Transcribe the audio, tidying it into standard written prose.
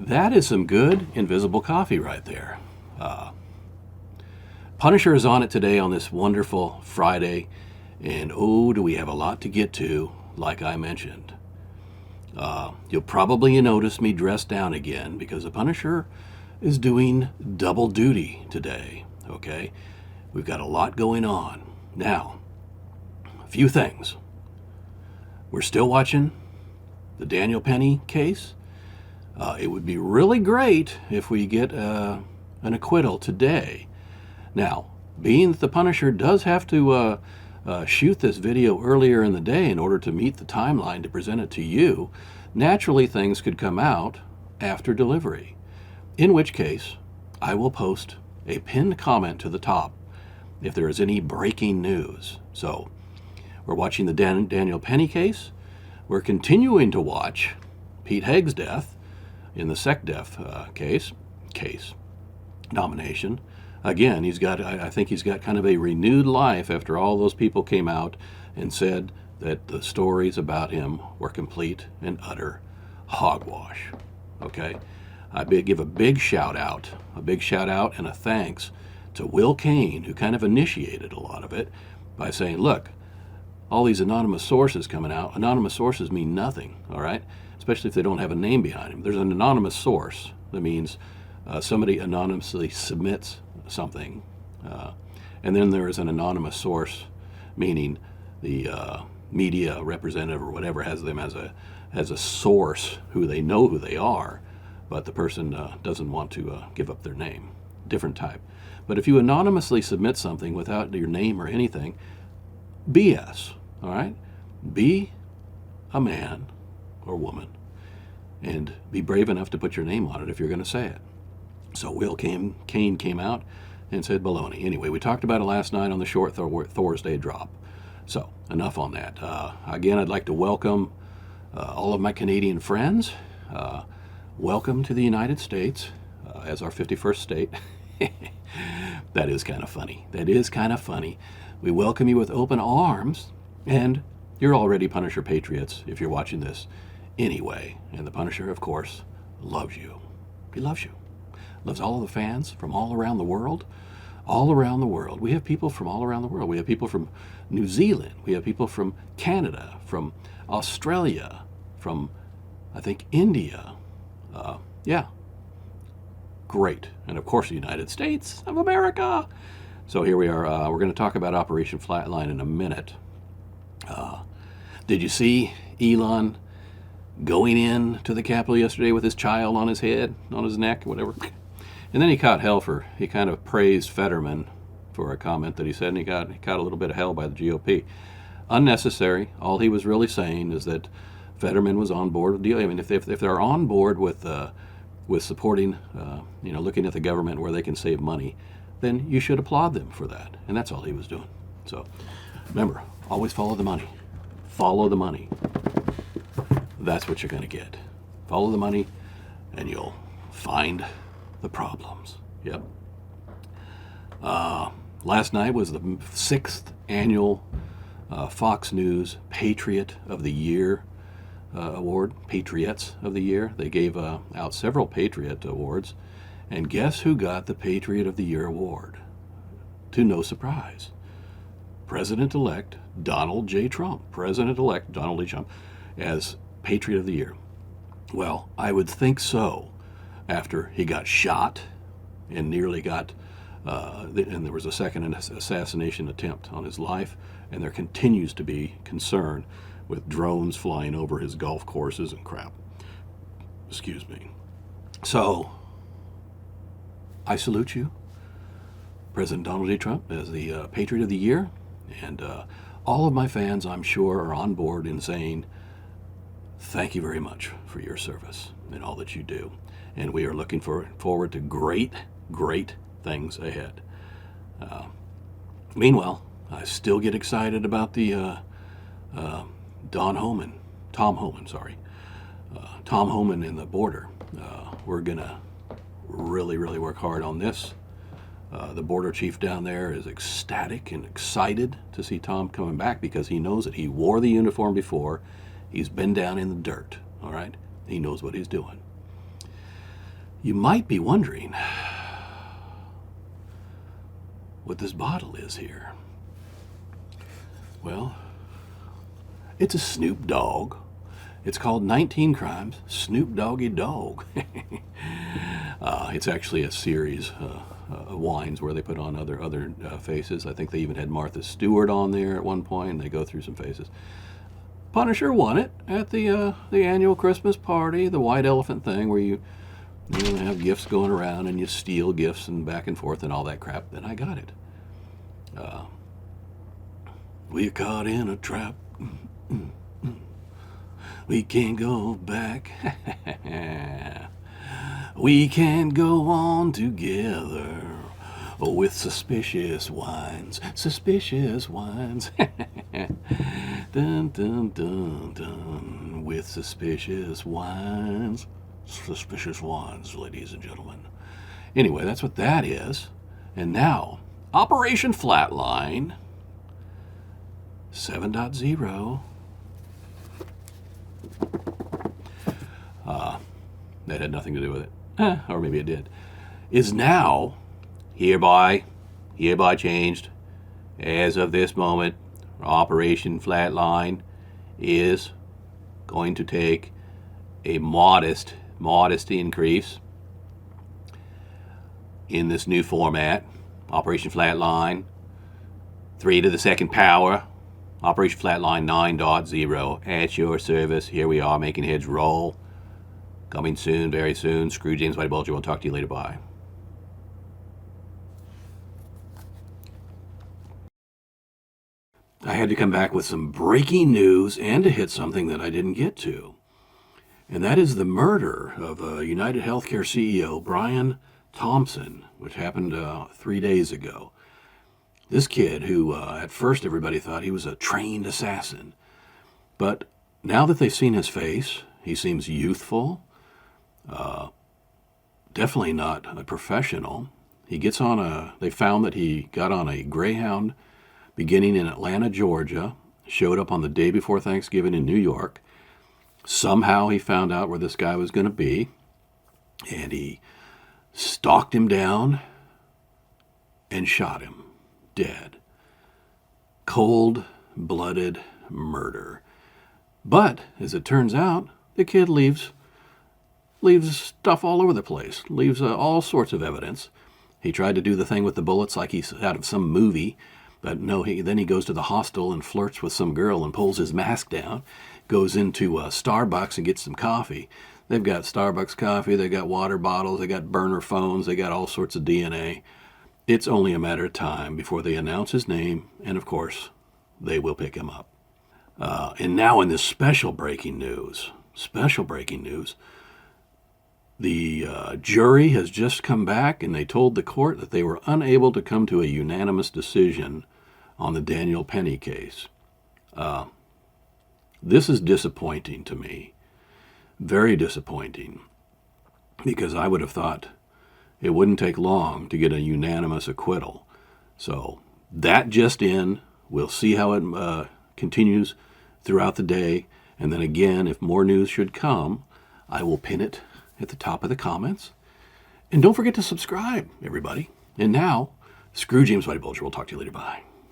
That is some good invisible coffee right there. Punisher is on it today on this wonderful Friday, and oh, do we have a lot to get to, like I mentioned. You'll probably notice me dressed down again because the Punisher is doing double duty today, okay? We've got a lot going on. Now, a few things. We're still watching the Daniel Penny case. It would be really great if we get an acquittal today. Now, being that the Punisher does have to shoot this video earlier in the day in order to meet the timeline to present it to you, naturally things could come out after delivery. In which case, I will post a pinned comment to the top if there is any breaking news. So, we're watching the Daniel Penny case. We're continuing to watch Pete Haig's death in the SecDef case nomination. Again, I think he's got kind of a renewed life after all those people came out and said that the stories about him were complete and utter hogwash. Okay? I give a big shout out and a thanks to Will Kane, who kind of initiated a lot of it by saying, look, all these anonymous sources coming out, anonymous sources mean nothing, all right? Especially if they don't have a name behind them. There's an anonymous source. That means somebody anonymously submits something. And then there is an anonymous source, meaning the media representative or whatever has them as a source who they know who they are, but the person doesn't want to give up their name. Different type. But if you anonymously submit something without your name or anything, BS, all right? Be a man or woman and be brave enough to put your name on it if you're going to say it. So Will Kane came out and said baloney. Anyway, we talked about it last night on the short Thursday drop. So enough on that. Again, I'd like to welcome all of my Canadian friends. Welcome to the United States as our 51st state. That is kind of funny. We welcome you with open arms, and you're already Punisher patriots if you're watching this anyway. And the Punisher, of course, loves you. He loves you. Loves all of the fans from all around the world. All around the world. We have people from all around the world. We have people from New Zealand. We have people from Canada, from Australia, from, I think, India. Yeah. Great. And of course, the United States of America. So here we are. We're going to talk about Operation Flatline in a minute. Did you see Elon going in to the Capitol yesterday with his child on his head, on his neck, whatever? And then he kind of praised Fetterman for a comment that he said, and he got a little bit of hell by the GOP. Unnecessary. All he was really saying is that Fetterman was on board with the deal. I mean, if they're on board with supporting, looking at the government where they can save money, then you should applaud them for that. And that's all he was doing. So remember, always follow the money. Follow the money. That's what you're going to get. Follow the money, and you'll find the problems. Yep. Last night was the 6th annual Fox News Patriot of the Year award. Patriots of the Year. They gave out several Patriot awards. And guess who got the Patriot of the Year award? To no surprise. President-elect Donald J. Trump. President-elect Donald J. Trump as Patriot of the Year. Well, I would think so after he got shot and nearly got, and there was a second assassination attempt on his life, and there continues to be concern with drones flying over his golf courses and crap. Excuse me. So, I salute you, President Donald J. Trump, as the Patriot of the Year, and all of my fans, I'm sure, are on board in saying thank you very much for your service and all that you do. And we are looking forward to great, great things ahead. Meanwhile, I still get excited about the Tom Homan and the border. We're going to really, really work hard on this. The border chief down there is ecstatic and excited to see Tom coming back because he knows that he wore the uniform before. He's been down in the dirt, all right? He knows what he's doing. You might be wondering what this bottle is here. Well, it's a Snoop Dogg. It's called 19 Crimes, Snoop Doggy Dogg. It's actually a series of wines where they put on other faces. I think they even had Martha Stewart on there at one point, and they go through some faces. Punisher won it at the annual Christmas party, the white elephant thing, where you have gifts going around and you steal gifts and back and forth and all that crap. Then I got it. We're caught in a trap. We can't go back. We can't go on together with suspicious wines. Suspicious wines. Dun, dun, dun, dun. With suspicious wines. Suspicious wines, ladies and gentlemen. Anyway, that's what that is. And now, Operation Flatline 7.0. That had nothing to do with it. Or maybe it did. Is now hereby changed. As of this moment, Operation Flatline is going to take a modest increase in this new format. Operation Flatline 3 to the second power. Operation Flatline 9.0 at your service. Here we are making heads roll. Coming soon, very soon. Screw James Whitey Bulger. We'll talk to you later. Bye. I had to come back with some breaking news and to hit something that I didn't get to. And that is the murder of United Healthcare CEO Brian Thompson, which happened 3 days ago. This kid who at first everybody thought he was a trained assassin. But now that they've seen his face, he seems youthful, definitely not a professional. They found that he got on a Greyhound beginning in Atlanta, Georgia, showed up on the day before Thanksgiving in New York. Somehow he found out where this guy was going to be, and he stalked him down and shot him dead. Cold-blooded murder. But, as it turns out, the kid leaves stuff all over the place, leaves all sorts of evidence. He tried to do the thing with the bullets like he's out of some movie, but no, then he goes to the hostel and flirts with some girl and pulls his mask down, goes into Starbucks and gets some coffee. They've got Starbucks coffee, they got water bottles, they got burner phones, they got all sorts of DNA. It's only a matter of time before they announce his name, and of course, they will pick him up. And now in this special breaking news, the jury has just come back and they told the court that they were unable to come to a unanimous decision on the Daniel Penny case. This is disappointing to me, very disappointing, because I would have thought it wouldn't take long to get a unanimous acquittal. So that just in, we'll see how it continues throughout the day, and then again, if more news should come, I will pin it at the top of the comments. And don't forget to subscribe, everybody. And now, screw James Whitey Bulger. We'll talk to you later. Bye.